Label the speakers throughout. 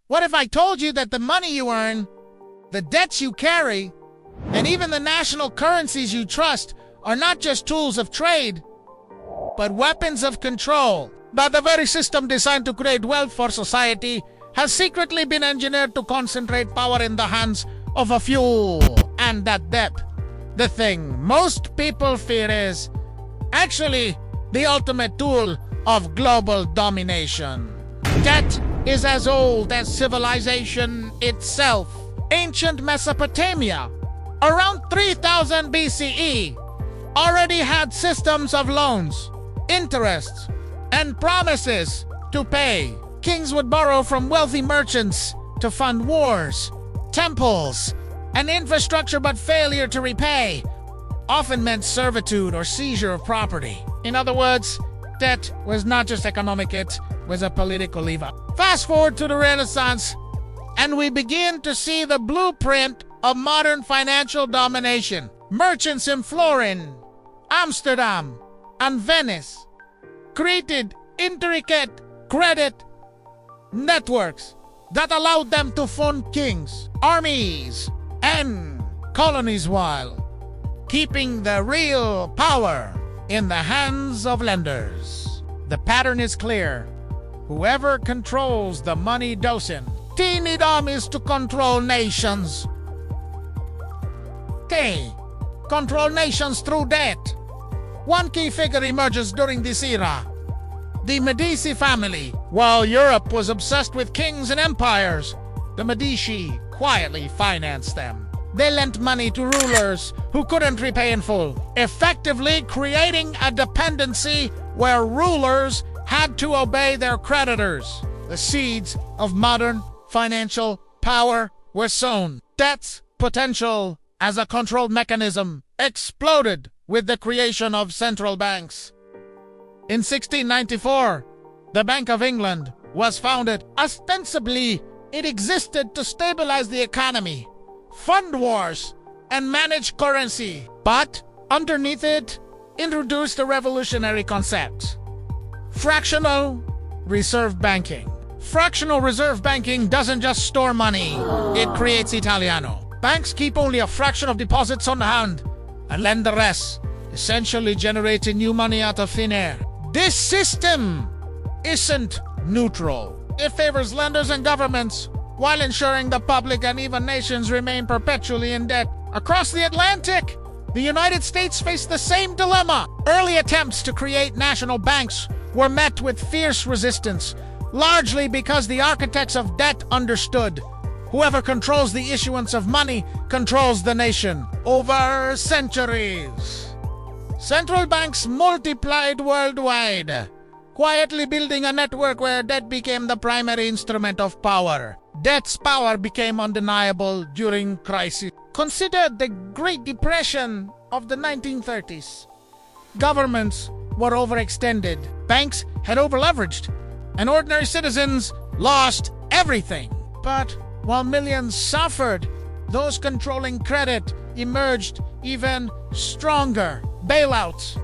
Speaker 1: What if I told you that the money you earn, the debts you carry, and even the national currencies you trust are not just tools of trade, but weapons of control? That the very system designed to create wealth for society has secretly been engineered to concentrate power in the hands of a few. And that debt, the thing most people fear, is actually the ultimate tool of global domination. Debt is as old as civilization itself. Ancient Mesopotamia, around 3000 BCE, already had systems of loans, interests, and promises to pay. Kings would borrow from wealthy merchants to fund wars, temples, and infrastructure, but failure to repay often meant servitude or seizure of property. In other words, debt was not just economic, it was a political lever. Fast forward to the Renaissance, and we begin to see the blueprint of modern financial domination. Merchants in Florence, Amsterdam, and Venice created intricate credit networks that allowed them to fund kings, armies, and colonies while keeping the real power in the hands of lenders. The pattern is clear. Whoever controls the money dosin, teeny dummies to control nations. They control nations through debt. One key figure emerges during this era: the Medici family. While Europe was obsessed with kings and empires, the Medici quietly financed them. They lent money to rulers who couldn't repay in full, effectively creating a dependency where rulers had to obey their creditors. The seeds of modern financial power were sown. Debt's potential as a control mechanism exploded with the creation of central banks. In 1694, the Bank of England was founded. Ostensibly, it existed to stabilize the economy, fund wars, and manage currency. But underneath it, introduced a revolutionary concept: fractional reserve banking. Fractional reserve banking doesn't just store money, it creates Italiano. Banks keep only a fraction of deposits on hand and lend the rest, essentially generating new money out of thin air. This system isn't neutral. It favors lenders and governments while ensuring the public and even nations remain perpetually in debt. Across the Atlantic, the United States faced the same dilemma. Early attempts to create national banks were met with fierce resistance, largely because the architects of debt understood whoever controls the issuance of money controls the nation. Over centuries, central banks multiplied worldwide, quietly building a network where debt became the primary instrument of power. Debt's power became undeniable during crises. Consider the Great Depression of the 1930s. Governments were overextended, banks had overleveraged, and ordinary citizens lost everything. But while millions suffered, those controlling credit emerged even stronger. Bailouts,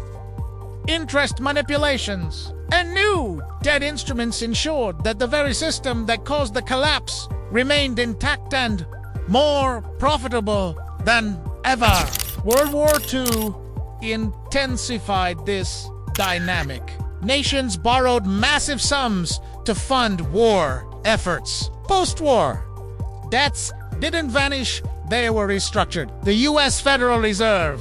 Speaker 1: interest manipulations, and new debt instruments ensured that the very system that caused the collapse remained intact and more profitable than ever. World War II intensified this dynamic. Nations borrowed massive sums to fund war efforts. Post-war, debts didn't vanish, they were restructured. The U.S. Federal Reserve,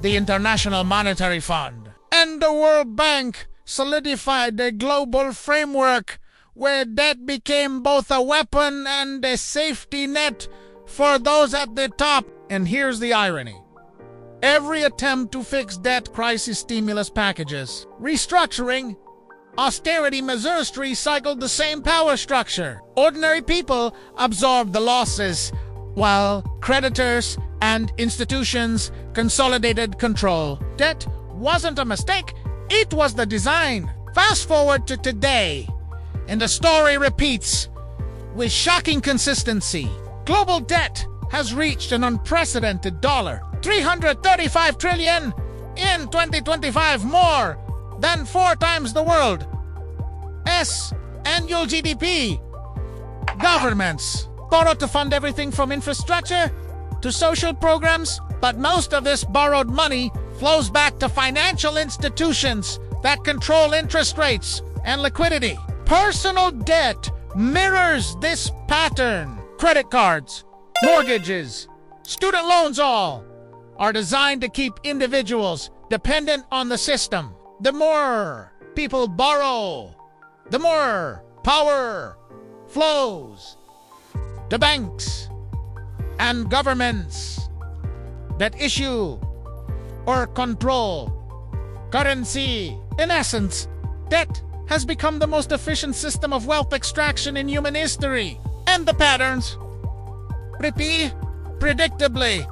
Speaker 1: the International Monetary Fund, and the World Bank solidified a global framework where debt became both a weapon and a safety net for those at the top. And here's the irony: every attempt to fix debt crisis stimulus packages, restructuring, austerity measures recycled the same power structure. Ordinary people absorbed the losses, while creditors and institutions consolidated control. Debt wasn't a mistake, it was the design. Fast forward to today, and the story repeats with shocking consistency. Global debt has reached an unprecedented $335 trillion in 2025, more than 4 times the world's annual GDP. Governments borrow to fund everything from infrastructure to social programs, but most of this borrowed money flows back to financial institutions that control interest rates and liquidity. Personal debt mirrors this pattern. Credit cards, mortgages, student loans all are designed to keep individuals dependent on the system. The more people borrow, the more power flows to banks and governments that issue or control currency. In essence, debt has become the most efficient system of wealth extraction in human history. And the patterns repeat predictably.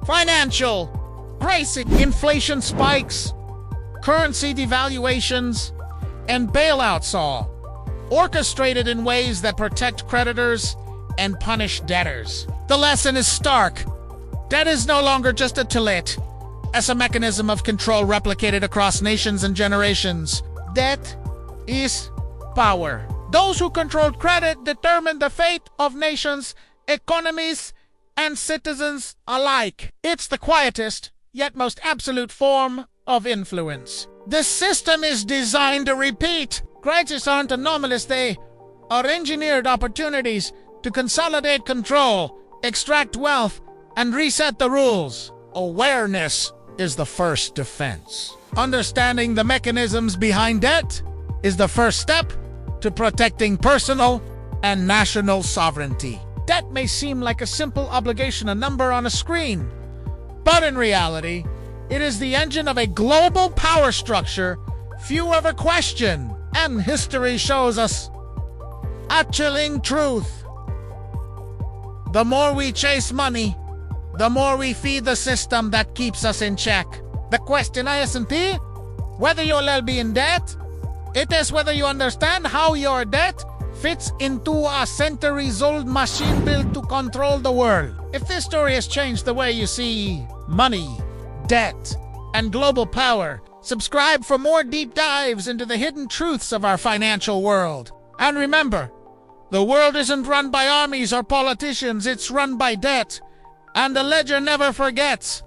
Speaker 1: Financial crisis, inflation spikes, currency devaluations, and bailouts all orchestrated in ways that protect creditors and punish debtors. The lesson is stark. Debt is no longer just a tool, as a mechanism of control replicated across nations and generations. Debt is power. Those who control credit determine the fate of nations, economies, and citizens alike. It's the quietest, yet most absolute form of influence. This system is designed to repeat. Crises aren't anomalous, they are engineered opportunities to consolidate control, extract wealth, and reset the rules. Awareness is the first defense. Understanding the mechanisms behind debt is the first step to protecting personal and national sovereignty. Debt may seem like a simple obligation, a number on a screen, but in reality, it is the engine of a global power structure few ever question, and history shows us a chilling truth. The more we chase money, the more we feed the system that keeps us in check. The question isn't whether you'll be in debt, it is whether you understand how your debt fits into a centuries-old machine built to control the world. If this story has changed the way you see money, debt, and global power, subscribe for more deep dives into the hidden truths of our financial world. And remember, the world isn't run by armies or politicians, it's run by debt. And the ledger never forgets.